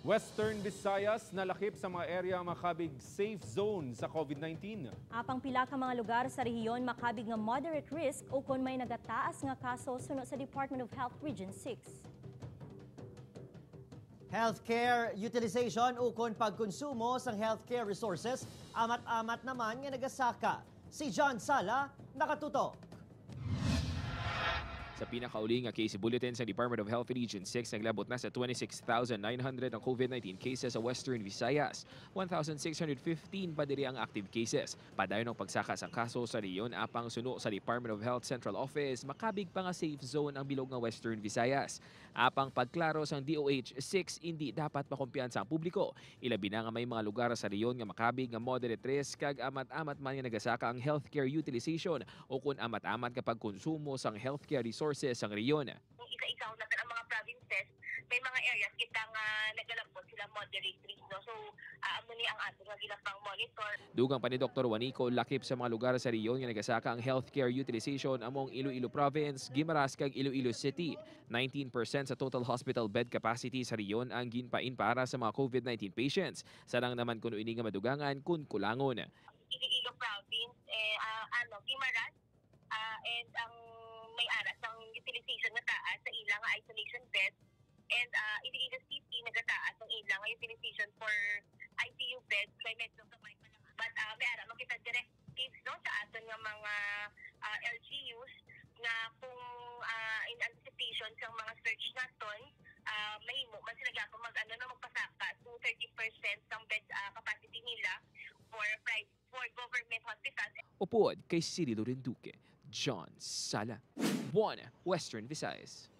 Western Visayas nalakip sa mga area Makabig safe zone sa COVID-19. Apang pila ka mga lugar sa rehiyon Makabig nga moderate risk o kung may nagataas nga kaso sunod sa Department of Health Region 6. Healthcare utilization o kung pagkonsumo sang healthcare resources, amat-amat naman nga nagasaka. Si John Sala, nakatutok. Sa pinakauli nga case bulletin sa Department of Health Region 6, naglabot na sa 26,900 ang COVID-19 cases sa Western Visayas. 1,615 pa diri ang active cases. Padayon ang pagsaka sa kaso sa rehiyon apang suno sa Department of Health Central Office, Makabig pa nga safe zone ang bilog nga Western Visayas. Apang pagklaro sang DOH 6, hindi dapat makumpiyansa ang publiko. Ilabi na nga may mga lugar sa rehiyon nga Makabig nga moderate risk kag amat-amat man nga nagasaka ang healthcare utilization o kung amat-amat kapag konsumo sang healthcare resources ang rehiyon. Isa-isaw natin ang mga provinces, may mga areas kita nga nagalambot sila moderate risk, no? So, amo ni ang ato nga ginapang monitor. Dugang pa ni Dr. Juanico lakip sa mga lugar sa rehiyon nga nagasaka ang healthcare utilization among Iloilo Province, Guimaras kag Iloilo City. 19% sa total hospital bed capacity sa rehiyon ang ginpain para sa mga COVID-19 patients. Sarang naman kuno ini nga madugangan kun kulangon. Iloilo Province, Guimaras, and ang may aras ang utilization na taas sa ilang isolation beds, and Iloilo City nagataas ang ilang utilization for ICU beds kay medyo kamay pa lang. But may ara makita directives, no, sa aton nga mga LGUs nga kung in anticipation sa mga search naton, mahimo man sila gyapon magpasaka to 30% ng bed capacity nila for government hospitals. Upuod kay Cirilo Renduque, John Sala, Buona, Western Visayas.